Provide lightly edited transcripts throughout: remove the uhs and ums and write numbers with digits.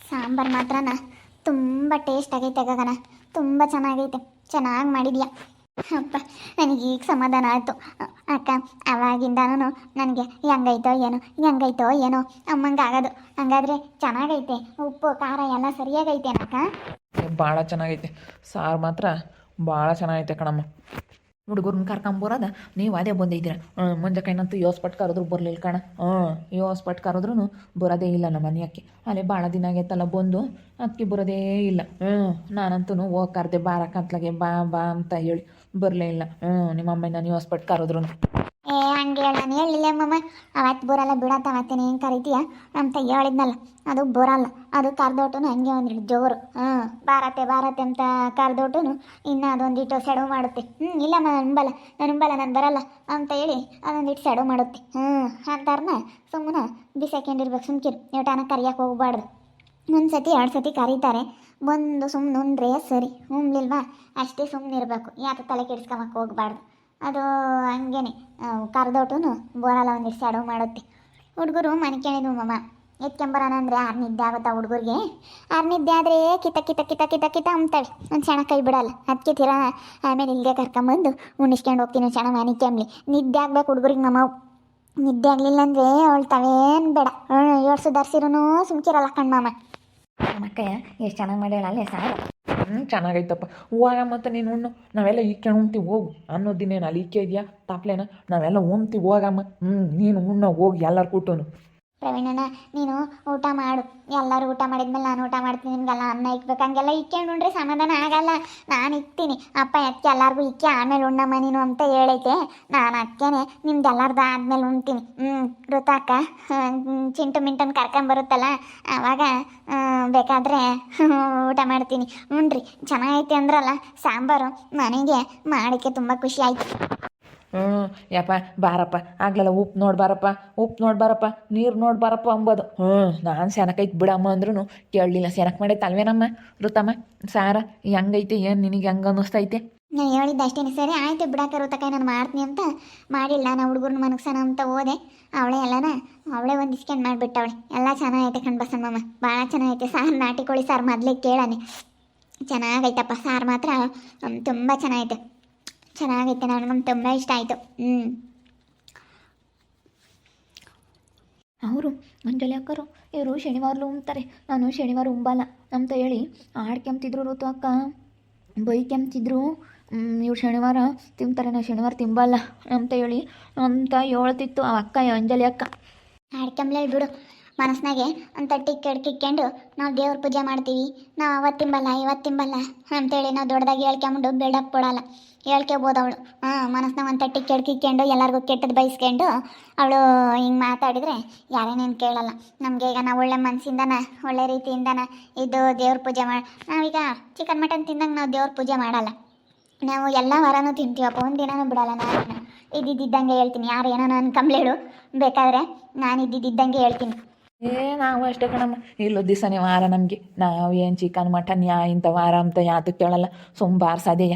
ಸಾಂಬಾರು ಮಾತ್ರನ ತುಂಬ ಟೇಸ್ಟ್ ಆಗೈತೆ ಗಗನ. ತುಂಬ ಚೆನ್ನಾಗೈತೆ, ಚೆನ್ನಾಗಿ ಮಾಡಿದ್ಯಾ. ಅಪ್ಪ, ನನಗೆ ಈಗ ಸಮಾಧಾನ ಆಯಿತು ಅಕ್ಕ. ಅವಾಗಿಂದನೂ ನನಗೆ ಹೆಂಗೈತೋ ಏನೋ ಅಮ್ಮಂಗೆ ಆಗೋದು. ಹಂಗಾದ್ರೆ ಚೆನ್ನಾಗೈತೆ, ಉಪ್ಪು ಖಾರ ಎಲ್ಲ ಸರಿಯಾಗೈತೇನಕ್ಕ? ಭಾಳ ಚೆನ್ನಾಗೈತೆ. ಸಾರು ಮಾತ್ರ ಭಾಳ ಚೆನ್ನಾಗೈತೆ ಕಣಮ್ಮ. ಹುಡುಗರನ್ನ ಕರ್ಕೊಂಬರೋದ ನೀವು ಅದೇ ಬಂದಿದ್ದೀರ. ಮುಂಜಾಕೈನಂತೂ ಯೋಸ್ಪಟ್ಟು ಕರೆದ್ರು ಬರಲಿಲ್ಲ ಕಣ. ಯೋಸ್ಪಟ್ಟು ಕರೆದ್ರೂ ಬರೋದೇ ಇಲ್ಲ ನಮ್ಮ ಮನೆಯಕ್ಕೆ. ಅಲ್ಲೇ ಭಾಳ ದಿನ ಆಗೈತಲ್ಲ ಬಂದು, ಅದಕ್ಕೆ ಬರೋದೇ ಇಲ್ಲ. ನಾನಂತೂ ಹೋಗಿ ಕರೆದೆ ಬಾರಕ್ಕಂತ್ಲಾಗೆ ಬಾ ಬಾ ಅಂತ ಹೇಳಿ ಬರಲೇ ಇಲ್ಲ. ನಿಮ್ಮಮ್ಮ ನಾನು ಯೋಸ್ಪಟ್ಟು ಕರೆದ್ರು. ಹಂಗೆ ನಾನು ಹೇಳಿಲ್ಲ ಅಮ್ಮಮ್ಮ, ಅವತ್ತು ಬರಲ್ಲ ಬಿಡತ್ತ, ಅವತ್ತೇನು ಹೆಂಗೆ ಕರಿತೀಯ ಅಂತ ಹೇಳಿದ್ನಲ್ಲ, ಅದು ಬರಲ್ಲ. ಅದು ಕರ್ದೋಟು ಹಂಗೆ ಒಂದಿಟ್ಟು ಜೋರು. ಬಾರತ್ತೆ ಅಂತ ಕರ್ದೋಟು ಇನ್ನು ಅದೊಂದಿಟ್ಟು ಸೆಡವು ಮಾಡುತ್ತೆ. ಇಲ್ಲಮ್ಮ ನಾನು ಬರಲ್ಲ ಅಂತ ಹೇಳಿ ಅದೊಂದಿಟ್ಟು ಸೆಡವು ಮಾಡುತ್ತೆ. ಅಂತಾರನ್ನ ಸುಮ್ಮನೆ ಬಿಸಾಕೊಂಡಿರ್ಬೇಕು. ಸುಮ್ಕಿರು, ಊಟನ ಕರಿಯಕ್ಕೆ ಹೋಗ್ಬಾರ್ದು. ಒಂದು ಸತಿ 2 ಸತಿ ಕರೀತಾರೆ, ಬಂದು ಸುಮ್ಮನೆ ಉಂಡ್ರೆ ಸರಿ, ಉಣ್ಲಿಲ್ವಾ ಅಷ್ಟೇ ಸುಮ್ಮನೆ ಇರಬೇಕು. ಯಾಕೆ ತಲೆ ಕೆಡಿಸ್ಕೊಂಬಕ್ಕೆ ಹೋಗ್ಬಾರ್ದು. ಅದು ಹಂಗೇನೆ ಕರ್ದೋಟು ಬರಲ್ಲ, ಒಂದಿಷ್ಟು ಸೆಡವು ಮಾಡುತ್ತೆ. ಹುಡುಗರು ಮನ್ಕೇಳಿದ್ವು ಮಮ್ಮ, ಎತ್ಕೊಂಬರೋಣ ಅಂದರೆ 6 ನಿದ್ದೆ ಆಗುತ್ತಾ ಹುಡುಗರಿಗೆ. 6 ನಿದ್ದೆ ಆದರೆ ಕಿತ ಅಂತಾಳೆ. ಒಂದು ಕ್ಷಣ ಕೈ ಬಿಡಲ್ಲ. ಅದಕ್ಕೆ ತೀರ ಆಮೇಲೆ ಇಲ್ಲಿಗೆ ಕರ್ಕೊಂಬಂದು ಉಣಿಸ್ಕೊಂಡು ಹೋಗ್ತೀನಿ. ಒಂದು ಕ್ಷಣ ಮನಿಕೆಂಬ್ಲಿ ನಿದ್ದೆ ಆಗ್ಬೇಕು ಹುಡುಗರಿಗೆ. ನಮ್ಮ ನಿದ್ದೆ ಆಗಲಿಲ್ಲ ಅಂದರೆ ಅವಳು ತವೇನು ಬೇಡ, ಸುಧಾರಿಸಿರೂ ಸುಮ್ಕಿರಲ್ಲ ಕಣ್ಮಮ್ಮ. ನಮ್ಮಕ್ಕಯ್ಯ ಎಷ್ಟು ಚೆನ್ನಾಗಿ ಮಾಡ್ಯಾಳ ಅಲ್ಲೇ ಸಾರು. ಚೆನ್ನಾಗೈತಪ್ಪ. ಹೂವಾಗ ಮತ್ತು ನೀನು ಉಣ್ಣು, ನಾವೆಲ್ಲ ಈಕೆ ಉಣ್ತೀವಿ ಹೋಗು ಅನ್ನೋದಿನೇನು ಅಲ್ಲಿ ಈಕೆ ಇದೆಯಾ ತಾಪ್ಲೇನ? ನಾವೆಲ್ಲ ಉಣ್ತೀವಿ ಹೋಗಮ್ಮ. ನೀನು ಉಣ್ಣೋ ಹೋಗಿ ಎಲ್ಲರೂ ಕೂಟನು. ಪ್ರವೀಣಣ್ಣ, ನೀನು ಊಟ ಮಾಡು. ಎಲ್ಲರೂ ಊಟ ಮಾಡಿದ್ಮೇಲೆ ನಾನು ಊಟ ಮಾಡ್ತೀನಿ. ನಿಮ್ಗೆಲ್ಲ ಅನ್ನ ಇಕ್ಬೇಕು, ಹಂಗೆಲ್ಲ ಇಕ್ಕೊಂಡು ಉಂಡ್ರೆ ಸಮಾಧಾನ ಆಗಲ್ಲ. ನಾನು ಇಕ್ತೀನಿ. ಅಪ್ಪ ಅಕ್ಕೆ ಎಲ್ಲರಿಗೂ ಇಕ್ಕಿ ಆಮೇಲೆ ಉಣ್ಣಮ್ಮ ನೀನು ಅಂತ ಹೇಳೈತೆ. ನಾನು ಅಕ್ಕೇನೆ ನಿಮ್ದು ಎಲ್ಲಾರ್ದು ಆದ್ಮೇಲೆ ಉಣ್ತೀನಿ. ಋತಾಕ ಚಿಂಟು ಮಿಂಟನ್ನು ಕರ್ಕೊಂಬರುತ್ತಲ್ಲ, ಆವಾಗ ಬೇಕಾದರೆ ಊಟ ಮಾಡ್ತೀನಿ. ಉಣ್ರಿ. ಚೆನ್ನಾಗೈತೆ ಅಂದ್ರಲ್ಲ ಸಾಂಬಾರು, ನನಗೆ ಮಾಡೋಕ್ಕೆ ತುಂಬ ಖುಷಿ ಆಯಿತು. ಯಪ್ಪ ಬಾರಪ್ಪ, ಆಗ್ಲಲ್ಲ ಉಪ್ಪು ನೋಡ್ಬಾರಪ್ಪ, ನೀರು ನೋಡ್ಬಾರಪ್ಪ ಅಂಬೋದು. ನಾನು ಸೆನಕೈತೆ ಬಿಡಮ್ಮ ಅಂದ್ರೂ ಕೇಳಲಿಲ್ಲ. ಸೆನಕ್ ಮಾಡೈತೆ ಅಲ್ವೇನಮ್ಮ ಋತಮ್ಮ? ಸಾರ ಹೆಂಗೈತೆ, ಏನು ನಿನಗೆ ಹೆಂಗೆ ಅನ್ನಿಸ್ತೈತೆ? ನಾನು ಹೇಳಿದ್ದೆ ಅಷ್ಟೇನೆ. ಸರಿ ಆಯಿತು ಬಿಡಾಕ ಋತಕಾಯಿ, ನಾನು ಮಾಡ್ತೀನಿ ಅಂತ ಮಾಡಿಲ್ಲ. ನಾ ಹುಡುಗರನ್ನ ಮನಗ್ಸೋಣ ಅಂತ ಹೋದೆ. ಅವಳೇ ಒಂದು ಇಸ್ಕೊಂಡು ಮಾಡಿಬಿಟ್ಟವಳೆ. ಎಲ್ಲ ಚೆನ್ನಾಗೈತೆ ಕಣ್ ಬಸಮ್ಮಮ್ಮ, ಭಾಳ ಚೆನ್ನಾಗೈತೆ. ಸಾರು ನಾಟಿ ಕೋಳಿ ಸಾರು ಮೊದಲೇ ಕೇಳಾನೆ. ಚೆನ್ನಾಗೈತಪ್ಪ ಸಾರು ಮಾತ್ರ, ತುಂಬ ಚೆನ್ನಾಗೈತೆ. ನನಗೊಂದು ತುಂಬ ಇಷ್ಟ ಆಯಿತು. ಅವರು ಅಂಜಲಿ ಅಕ್ಕರು ಇವರು ಶನಿವಾರಲೂ ಉಣ್ತಾರೆ, ನಾನು ಶನಿವಾರ ಉಂಬಲ್ಲ ಅಂತ ಹೇಳಿ ಆಡ್ಕೆಂಬ್ತಿದ್ರು. ಋತು ಅಕ್ಕ ಬೈಕೆಂಬ್ತಿದ್ರು. ಇವ್ರು ಶನಿವಾರ ತಿಂತಾರೆ, ನಾನು ಶನಿವಾರ ತಿಂಬಲ್ಲ ಅಂತ ಹೇಳಿ ಅಂತ ಹೇಳ್ತಿತ್ತು ಆ ಅಕ್ಕ, ಅಂಜಲಿ ಅಕ್ಕ. ಆಡ್ಕೆಂಬ್ಲೆ ಬಿಡು. ಮನಸ್ನಾಗೆ ಒಂದು ತಟ್ಟಿ ಕೆಡ್ಕಿಕ್ಕೊಂಡು ನಾವು ದೇವ್ರ ಪೂಜೆ ಮಾಡ್ತೀವಿ, ನಾವು ಅವತ್ತು ತಿಂಬಲ್ಲ ಇವತ್ತು ತಿಂಬಲ್ಲ ಅಂತೇಳಿ ನಾವು ದೊಡ್ಡದಾಗಿ ಹೇಳ್ಕೊಂಬಿಟ್ಟು ಬಿಲ್ಡಪ್ ಕೊಡಲ್ಲ. ಹೇಳ್ಕೊಬೋದು ಅವಳು. ಮನಸ್ನಾಗ ಒಂದು ತಟ್ಟಿ ಕೆಡ್ಕಿಕ್ಕೊಂಡು ಎಲ್ಲರಿಗೂ ಕೆಟ್ಟದ್ದು ಬಯಸ್ಕೊಂಡು ಅವಳು ಹಿಂಗೆ ಮಾತಾಡಿದರೆ ಯಾರೇನೇನು ಕೇಳಲ್ಲ. ನಮಗೆ ಈಗ ನಾವು ಒಳ್ಳೆ ಮನಸ್ಸಿಂದನ ಒಳ್ಳೆ ರೀತಿಯಿಂದನ ಇದು ದೇವ್ರ ಪೂಜೆ ಮಾಡಿ, ನಾವೀಗ ಚಿಕನ್ ಮಟನ್ ತಿಂದಂಗೆ ನಾವು ದೇವ್ರ ಪೂಜೆ ಮಾಡಲ್ಲ. ನಾವು ಎಲ್ಲ ವಾರನೂ ತಿಂತೀವಪ್ಪ, ಒಂದು ದಿನನೂ ಬಿಡಲ್ಲ. ನಾನು ಇದ್ದಿದ್ದಂಗೆ ಹೇಳ್ತೀನಿ. ಯಾರು ಏನೋ ಅನ್ಕೊಂಬ್ಲೇಳು, ಬೇಕಾದರೆ ನಾನು ಇದ್ದಿದ್ದಂಗೆ ಹೇಳ್ತೀನಿ. ನಾವು ಅಷ್ಟೇ ಕಣಮ್ಮ. ಇಲ್ಲೋ ದಿವಸನೇ ವಾರ ನಮಗೆ. ನಾವೇನು ಚಿಕನ್ ಮಟನ್ ಇಂಥ ವಾರ ಅಂತ ಯಾತಕ್ಕೆ ಕೇಳಲ್ಲ. ಬಾರ್ಸೋದೇಯ.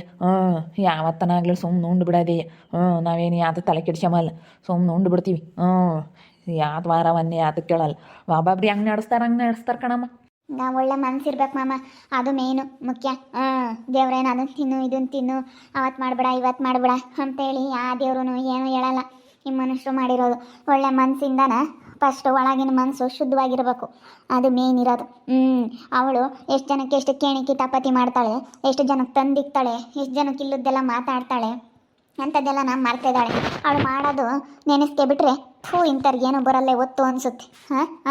ಯಾವತ್ತನಾಗ್ಲಿ ಸುಮ್ಮನೆ ಉಂಡು ಬಿಡೋದೇಯ. ನಾವೇನು ಯಾತ ತಲೆ ಕೆಡ್ಸಮಲ್ಲ, ಸುಮ್ಮನೆ ಉಂಡು ಬಿಡ್ತೀವಿ. ಯಾವ್ದು ವಾರವನ್ನೇ ಯಾತಕ್ಕೆ ಕೇಳಲ್ಲ. ಒಬ್ಬೊಬ್ರು ಹಂಗೆ ನಡೆಸ್ತಾರೆ ಕಣಮ್ಮ. ನಾವು ಒಳ್ಳೆ ಮನಸ್ಸಿರ್ಬೇಕು ಮಾಮ, ಅದು ಮೇಯ್ನು ಮುಖ್ಯ. ದೇವ್ರೇನು ಅದನ್ನು ತಿನ್ನು ಇದನ್ನು ತಿನ್ನು, ಅವತ್ತು ಮಾಡಬೇಡ ಇವತ್ತು ಮಾಡಬೇಡ ಅಂತೇಳಿ ಯಾವ ದೇವ್ರೂ ಏನೂ ಹೇಳಲ್ಲ. ಈ ಮನುಷ್ಯರು ಮಾಡಿರೋದು ಒಳ್ಳೆ ಮನಸ್ಸಿಂದನ. ಫಸ್ಟ್ ಒಳಗಿನ ಮನಸ್ಸು ಶುದ್ಧವಾಗಿರಬೇಕು, ಅದು ಮೇನ್ ಇರೋದು. ಅವಳು ಎಷ್ಟು ಜನಕ್ಕೆ ಎಷ್ಟು ಕೇಣಿಕೆ ತಪತಿ ಮಾಡ್ತಾಳೆ, ಎಷ್ಟು ಜನಕ್ಕೆ ತಂದಿಕ್ತಾಳೆ, ಎಷ್ಟು ಜನಕ್ಕೆ ಇಲ್ಲದ್ದೆಲ್ಲ ಮಾತಾಡ್ತಾಳೆ, ಅಂಥದ್ದೆಲ್ಲ ನಾನು ಮಾಡ್ತಿದ್ದಾಳೆ. ಅವಳು ಮಾಡೋದು ನೆನೆಸ್ಕೆ ಬಿಟ್ಟರೆ ಇಂಥವ್ರಿಗೇನು ಬರಲ್ಲೇ ಒತ್ತು ಅನಿಸುತ್ತೆ.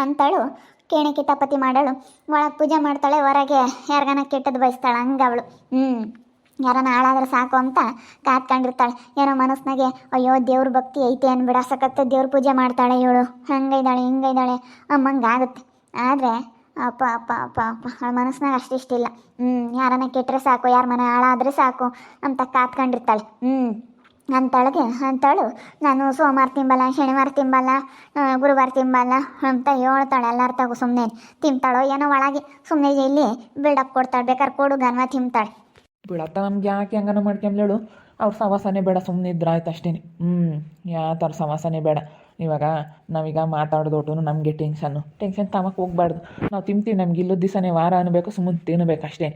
ಅಂತಾಳು ಕೇಣಿಕೆ ತಪತಿ ಮಾಡಳು. ಒಳಗೆ ಪೂಜೆ ಮಾಡ್ತಾಳೆ, ಹೊರಗೆ ಯಾರಿಗಾನ ಕೆಟ್ಟದ್ದು ಬಯಸ್ತಾಳೆ. ಹಂಗೆ ಅವಳು ಯಾರನ್ನ ಹಾಳಾದ್ರೆ ಸಾಕು ಅಂತ ಕಾತ್ಕೊಂಡಿರ್ತಾಳೆ. ಏನೋ ಮನಸ್ಸಿನಾಗೆ ಅಯ್ಯೋ ದೇವ್ರ ಭಕ್ತಿ ಐತೆ ಅನ್ಬಿಡ, ಸಖತ್ ದೇವ್ರ ಪೂಜೆ ಮಾಡ್ತಾಳೆ ಇವಳು, ಹಂಗೈದಾಳೆ ಹಿಂಗೈದಾಳೆ ಅಮ್ಮಂಗಾಗುತ್ತೆ. ಆದರೆ ಅಪ್ಪ ಅವಳ ಮನಸ್ಸಿನಾಗ ಅಷ್ಟಿಷ್ಟಿಲ್ಲ. ಯಾರನ್ನ ಕೆಟ್ಟರೆ ಸಾಕು, ಯಾರ ಮನೆ ಹಾಳಾದರೆ ಸಾಕು ಅಂತ ಕಾತ್ಕೊಂಡಿರ್ತಾಳೆ. ಅಂತಾಳು ನಾನು ಸೋಮವಾರ ತಿಂಬಲ್ಲ, ಶನಿವಾರ ತಿಂಬಲ್ಲ, ಗುರುವಾರ ತಿಂಬಲ್ಲ ಅಂತ ಹೇಳ್ತಾಳೆ. ಎಲ್ಲರ ತಗೋ ಸುಮ್ಮನೆ ತಿಂತಾಳೋ ಏನೋ ಒಳಗೆ, ಸುಮ್ಮನೆ ಇಲ್ಲಿ ಬಿಲ್ಡಪ್ ಕೊಡ್ತಾಳೆ. ಬೇಕಾದ್ರೆ ಕೊಡು ಗನ್ವ ತಿಂತಾಳೆ. ಬಿಡತ್ತ ನಮ್ಗೆ ಯಾಕೆ ಹಂಗನ ಮಾಡ್ಕೊಂಬ್ಲೇಳು. ಅವ್ರ ಸವಾಸನೆ ಬೇಡ, ಸುಮ್ಮನೆ ಇದ್ರೆ ಆಯ್ತು ಅಷ್ಟೇ. ಯಾವ ಥರ ಸವಾಸನೆ ಬೇಡ. ಇವಾಗ ನಾವೀಗ ಮಾತಾಡೋದೊಟ್ಟು ನಮಗೆ ಟೆನ್ಷನ್ ತಮಕ್ಕೆ ಹೋಗ್ಬಾರ್ದು. ನಾವು ತಿಂತೀವಿ, ನಮ್ಗೆ ಇಲ್ಲದ ದಿವಸನೇ ವಾರ ಅನ್ಬೇಕು, ಸುಮ್ಮನೆ ತಿನ್ನಬೇಕು ಅಷ್ಟೇ.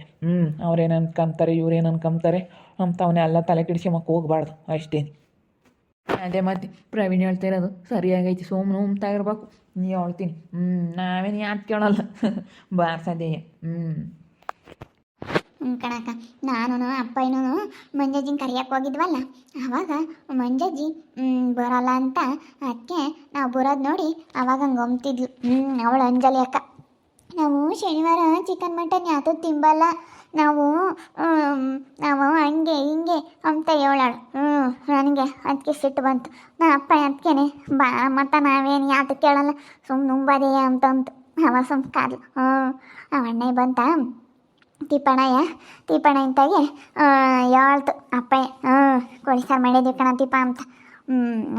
ಅವ್ರೇನು ಅನ್ಕೊಂತಾರೆ, ಇವ್ರೇನು ಅನ್ಕೊಂತಾರೆ ಅಂಥವನ್ನೇ ಎಲ್ಲ ತಲೆ ಕೆಡಿಸ್ಕೊಂಬಕ್ಕೆ ಹೋಗ್ಬಾರ್ದು ಅಷ್ಟೇ. ಅದೇ ಮತ್ತೆ ಪ್ರವೀಣ್ ಹೇಳ್ತಾ ಇರೋದು ಸರಿಯಾಗೈತಿ, ಸುಮ್ಮನೆ ಉಮ್ತಾ ಇರ್ಬೇಕು. ನೀ ಹೇಳ್ತೀನಿ ನಾವೇನು ಯಾಕೆ ಕೇಳಲ್ಲ ಬಾರ್ಸದೇ. ಕಣಕ್ಕ, ನಾನು ಅಪ್ಪಯ್ಯನೂ ಮಂಜಜ್ಜಿನ ಕರಿಯಕ್ಕೆ ಹೋಗಿದ್ವಲ್ಲ, ಆವಾಗ ಮಂಜಜ್ಜಿ ಬರಲ್ಲ ಅಂತ ಅದಕ್ಕೆ ನಾವು ಬರೋದು ನೋಡಿ ಅವಾಗ ಹಂಗೆ ಒಮ್ತಿದ್ಲು. ಅವಳು ಅಂಜಲಿ ಅಕ್ಕ, ನಾವು ಶನಿವಾರ ಚಿಕನ್ ಮಟನ್ ಯಾವುದು ತಿಂಬಲ್ಲ, ನಾವು ನಾವು ಹಂಗೆ ಹಿಂಗೆ ಅಂತ ಹೇಳಾಳು. ನನಗೆ ಅದಕ್ಕೆ ಸಿಟ್ಟು ಬಂತು. ನಾ ಅಪ್ಪ ಅದಕ್ಕೇನೆ ಬಾ ಮತ್ತು ನಾವೇನು ಯಾವುದು ಕೇಳಲ್ಲ, ಸುಮ್ಮನೆ ನುಂಬದೇ ಅಂತಂತು. ಅವ ಸುಮ್ಮ ಕಾದ್ಲು. ಅಣ್ಣಯ್ಯ ಬಂತ ತೀಪಣ್ಣ ಇಂತಾಗೆ ಹೇಳ್ತು ಅಪ್ಪಯ್ಯ, ಕೋಳಿ ಸಾರು ಮಾಡಿದ್ವಿ ಕಣ ತೀಪ ಅಂತ.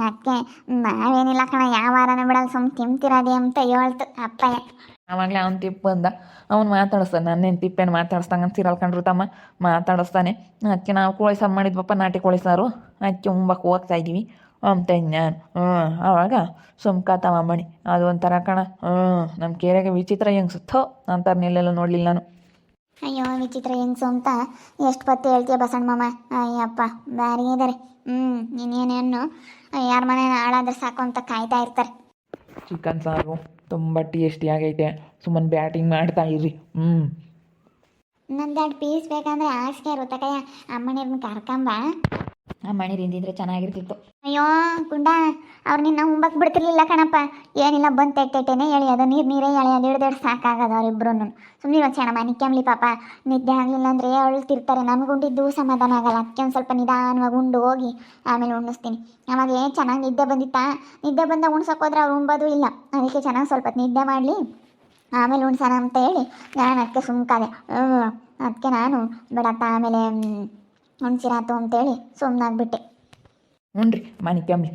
ಅದಕ್ಕೆ ನಾವೇನಿಲ್ಲ ಕಣ, ಯಾವ ವಾರನೂ ಬಿಡಲ್ಲ, ಸುಮ್ಮನೆ ತಿಂತಿರೋದೆ ಅಂತ ಹೇಳ್ತು ಅಪ್ಪಯ್ಯ. ಆವಾಗಲೇ ಅವ್ನು ತಿಪ್ಪ ಬಂದ, ಅವ್ನು ಮಾತಾಡಿಸ್ತಾನೆ. ನನ್ನೇನು ತಿಪ್ಪೇನು ಮಾತಾಡಿಸ್ದಂಗೆ ಅಂತೀರಲ್ಲ ಕಣ್ರು ತಮ್ಮ, ಮಾತಾಡಿಸ್ತಾನೆ. ಅದಕ್ಕೆ ನಾವು ಕೋಳಿ ಸಾರು ಮಾಡಿದ್ವಪ್ಪ, ನಾಟಿ ಕೋಳಿ ಸಾರು, ಅದಕ್ಕೆ ಉಂಬಕ್ಕೆ ಹೋಗ್ತಾಯಿದ್ದೀವಿ ಅಂತ ನಾನು. ಆವಾಗ ಸುಮ್ಕಾತವ ಮಣಿ. ಅದು ಒಂಥರ ಕಣ, ನಮ್ಮ ಕೇರೆಗೆ ವಿಚಿತ್ರ ಹೆಂಗೆ ಸುತ್ತೋ ಅಂತಾರೆ, ನೆಲ್ಲೆಲ್ಲ ನೋಡಲಿಲ್ಲ ನಾನು. ಅಯ್ಯೋ ವಿಚಿತ್ರ ಹೆಂಗ್ಸು ಅಂತ ಎಷ್ಟು ಪತ್ತು ಹೇಳ್ತೀಯ ಬಸಣ್ಣ ಮಾಮ. ಅಯ್ಯಪ್ಪ ಭಾರಿ ಇದ್ದಾರೆ. ಇನ್ನೇನೇನು ಯಾರ ಮನೆ ಹಾಳಾದ್ರೆ ಸಾಕು ಅಂತ ಕಾಯ್ತಾ ಇರ್ತಾರೆ. ಚಿಕನ್ ಸಾರು ತುಂಬ ಟೇಸ್ಟಿಯಾಗೈತೆ, ಸುಮ್ಮನೆ ಬ್ಯಾಟಿಂಗ್ ಮಾಡ್ತಾ ಇರ್ರಿ. ನಂದೆರಡು ಪೀಸ್ ಬೇಕಂದ್ರೆ ಆಸ್ಕೆ ಇರುತ್ತಕಯ್ಯ, ಅಮ್ಮನಿರ್ನ ಕರ್ಕೊಂಬ. ಮಣಿ ರಿಂದಿದ್ರೆ ಚೆನ್ನಾಗಿರ್ತಿತ್ತು. ಅಯ್ಯೋ ಗುಂಡ, ಅವ್ರು ನಿನ್ನ ಉಂಬಕ್ಕೆ ಬಿಡ್ತಿರ್ಲಿಲ್ಲ ಕಣಪ್ಪ. ಏನಿಲ್ಲ ಬಂದು ತೆಟ್ಟೆನೆ ಹೇಳಿ ಅದು ನೀರೇ ಹೇಳಿ ಅದು ಹಿಡ್ದೆಡು ಸಾಕಾಗದು ಅವ್ರಿಬ್ರು. ಸುಮ್ಮನೆ ಒಂದು ಕ್ಷಣ ಮನಿಕ್ಯಂಬ್ಲಿ ಪಾಪ, ನಿದ್ದೆ ಆಗಲಿಲ್ಲ ಅಂದರೆ ಅಳ್ತಿರ್ತಾರೆ. ನಮಗುಂಡಿದ್ದು ಸಮಾಧಾನ ಆಗಲ್ಲ. ಅದಕ್ಕೆ ಒಂದು ಸ್ವಲ್ಪ ನಿಧಾನವಾಗಿ ಉಂಡು ಹೋಗಿ ಆಮೇಲೆ ಉಣ್ಣಿಸ್ತೀನಿ. ಅವಾಗ ಚೆನ್ನಾಗಿ ನಿದ್ದೆ ಬಂದಿತ್ತಾ, ನಿದ್ದೆ ಬಂದಾಗ ಉಣ್ಸೋಕೆ ಹೋದ್ರೆ ಅವ್ರು ಉಣ್ಬೋದು ಇಲ್ಲ. ಅದಕ್ಕೆ ಚೆನ್ನಾಗಿ ಸ್ವಲ್ಪ ನಿದ್ದೆ ಮಾಡಲಿ ಆಮೇಲೆ ಉಣ್ಸೋಣ ಅಂತ ಹೇಳಿ ನಾನು ಅದಕ್ಕೆ ಸುಮ್ಕಾದೆ. ಅದಕ್ಕೆ ನಾನು ಬಿಡತ್ತ ಆಮೇಲೆ ಉಣ್ಸಿರಾತು ಅಂತೇಳಿ ಸುಮ್ಮನಾಗ್ಬಿಟ್ಟೆ. ರೀ ಮನಿಕ್ಯಂಬ್ಲಿ.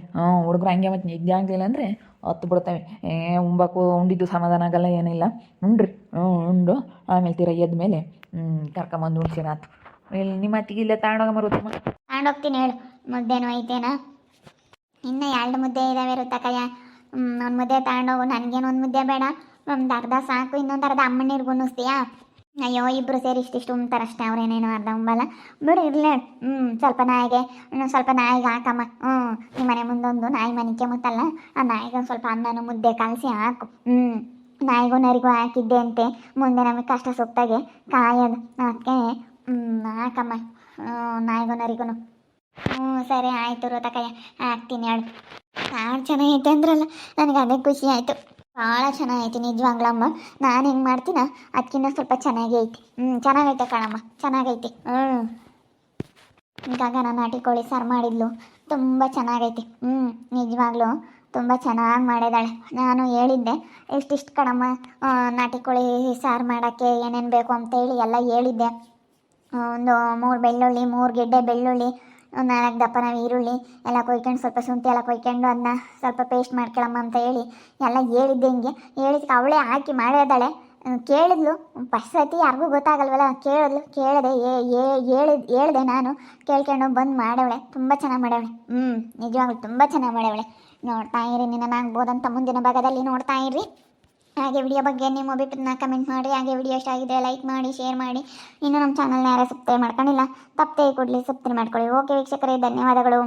ಹುಡುಗರು ಹಂಗೆ ಮತ್ತು ನಿದ್ದೆ ಆಗಲಿಲ್ಲ ಅಂದರೆ ಹತ್ತು ಬಿಡ್ತವೆ. ಉಂಬಕು ಉಂಡಿದ್ದು ಸಮಾಧಾನ ಆಗಲ್ಲ, ಏನಿಲ್ಲ. ಉಂಡ್ರಿ ಉಂಡು ಆಮೇಲೆ ತೀರ ಎದ್ದ ಮೇಲೆ ಕರ್ಕೊಂಬಂದು ಉಣ್ಸಿರಾತು. ಇಲ್ಲಿ ನಿಮ್ಮ ಅತ್ತಿಗೆ ಇಲ್ಲೇ ತಗೊಂಡೋಗ ಮರುತ್ತಮ್ಮ. ತಗೊಂಡೋಗ್ತೀನಿ ಹೇಳು. ಮುದ್ದೆನೂ ಐತೇನಾ? ಇನ್ನೂ 2 ಮುದ್ದೆ ಇದ್ದಾವೆ ರುತ್ತಕಯ್ಯ. ಒಂದು ಮುದ್ದೆ ತಗೊಂಡೋಗು, ನನಗೇನು ಒಂದು ಮುದ್ದೆ ಬೇಡ, ಒಂದು ಅರ್ಧ ಸಾಕು. ಇನ್ನೊಂದು ಅರ್ಧ ಅಮ್ಮಣ್ಣೀರ್ಗೆ ಉಣ್ಣಿಸ್ತೀಯಾ? ಅಯ್ಯೋ ಇಬ್ಬರು ಸೇರಿ ಇಷ್ಟಿಷ್ಟು ಉಣ್ತಾರಷ್ಟೇ, ಅವ್ರೇನೇನು ಅರ್ಧ ಉಂಬಲ್ಲ ಬಿಡು, ಇರಲಿ. ಸ್ವಲ್ಪ ನಾಯಿಗೆ ಇನ್ನೊಂದು ಸ್ವಲ್ಪ ನಾಯಿಗೆ ಹಾಕಮ್ಮ. ನಿಮ್ಮ ಮನೆ ಮುಂದೊಂದು ನಾಯಿ ಮನಿಕೆ ಮುತ್ತಲ್ಲ, ಆ ನಾಯಿಗೆ ಒಂದು ಸ್ವಲ್ಪ ಅನ್ನನೂ ಮುದ್ದೆ ಕಲಸಿ ಹಾಕು. ನಾಯಿಗೂ ನರಿಗೂ ಹಾಕಿದ್ದೆ ಅಂತೆ, ಮುಂದೆ ನಮಗೆ ಕಷ್ಟ ಸುತ್ತಾಗೆ ಕಾಯೋದು. ಅದಕ್ಕೆ ಹಾಕಮ್ಮ ನಾಯಿಗೂ ನರಿಗೂ. ಸರಿ ಆಯಿತು ರೋತಕಯ್ಯ, ಹಾಕ್ತೀನಿ ಹೇಳು. ಭಾಳ ಚೆನ್ನಾಗೈತೆ ಅಂದ್ರಲ್ಲ, ನನಗೆ ಅದೇ ಖುಷಿ ಆಯಿತು. ಭಾಳ ಚೆನ್ನಾಗೈತಿ ನಿಜವಾಗ್ಲಮ್ಮ. ನಾನು ಹೆಂಗೆ ಮಾಡ್ತೀನ ಅದಕ್ಕಿಂತ ಸ್ವಲ್ಪ ಚೆನ್ನಾಗೇ ಐತಿ. ಚೆನ್ನಾಗೈತೆ ಕಣಮ್ಮ, ಚೆನ್ನಾಗೈತಿ. ಈಗ ನಾನು ನಾಟಿ ಕೋಳಿ ಸಾರು ಮಾಡಿದ್ಲು, ತುಂಬ ಚೆನ್ನಾಗೈತಿ. ನಿಜವಾಗ್ಲೂ ತುಂಬ ಚೆನ್ನಾಗಿ ಮಾಡಿದಾಳೆ. ನಾನು ಹೇಳಿದ್ದೆ ಇಷ್ಟಿಷ್ಟು ಕಣಮ್ಮ ನಾಟಿ ಕೋಳಿ ಸಾರು ಮಾಡೋಕ್ಕೆ ಏನೇನು ಬೇಕು ಅಂತೇಳಿ ಎಲ್ಲ ಹೇಳಿದ್ದೆ. ಒಂದು 3 ಬೆಳ್ಳುಳ್ಳಿ, 3 ಗೆಡ್ಡೆ ಬೆಳ್ಳುಳ್ಳಿ, 4 ದಪ್ಪನ ಈರುಳ್ಳಿ ಎಲ್ಲ ಕೊಯ್ಕೊಂಡು, ಸ್ವಲ್ಪ ಶುಂಠಿ ಎಲ್ಲ ಕೊಯ್ಕೊಂಡು ಅದನ್ನ ಸ್ವಲ್ಪ ಪೇಸ್ಟ್ ಮಾಡ್ಕೊಳಮ್ಮ ಅಂತ ಹೇಳಿ ಎಲ್ಲ ಹೇಳಿದ್ದೆ. ಹಿಂಗೆ ಹೇಳಿದ್ಕೆ ಅವಳೇ ಹಾಕಿ ಮಾಡಿದಾಳೆ. ಕೇಳಿದ್ಲು, ಫಸ್ಟ್ ಸತಿ ಯಾರಿಗೂ ಗೊತ್ತಾಗಲ್ವಲ್ಲ, ಕೇಳಿದೆ ಹೇಳಿದೆ ನಾನು. ಕೇಳ್ಕೊಂಡು ಬಂದು ಮಾಡವಳೆ, ತುಂಬ ಚೆನ್ನಾಗಿ ಮಾಡವಳೆ. ನಿಜವಾಗ್ಲೂ ತುಂಬ ಚೆನ್ನಾಗಿ ಮಾಡವಳೆ. ನೋಡ್ತಾ ಇರಿ, ನಿನ್ನ ಆಗ್ಬೋದಂತ ಮುಂದಿನ ಭಾಗದಲ್ಲಿ ನೋಡ್ತಾ ಇರ್ರಿ. ಹಾಗೆ ವಿಡಿಯೋ ಬಗ್ಗೆ ನಿಮ್ಮ ಅಭಿಪ್ರಾಯನ ಕಮೆಂಟ್ ಮಾಡಿ. ಹಾಗೆ ವಿಡಿಯೋ ಇಷ್ಟ ಆಗಿದೆ ಲೈಕ್ ಮಾಡಿ, ಶೇರ್ ಮಾಡಿ. ಇನ್ನು ನಮ್ಮ ಚಾನಲ್ನ ಯಾರೇ ಸಬ್ಸ್ಕ್ರೈಬ್ ಮಾಡ್ಕೊಂಡಿಲ್ಲ ತಪ್ಪದೇ ಕೊಡಲಿ, ಸಬ್ಸ್ಕ್ರೈಬ್ ಮಾಡ್ಕೊಳ್ಳಿ. ಓಕೆ ವೀಕ್ಷಕರೇ, ಧನ್ಯವಾದಗಳು.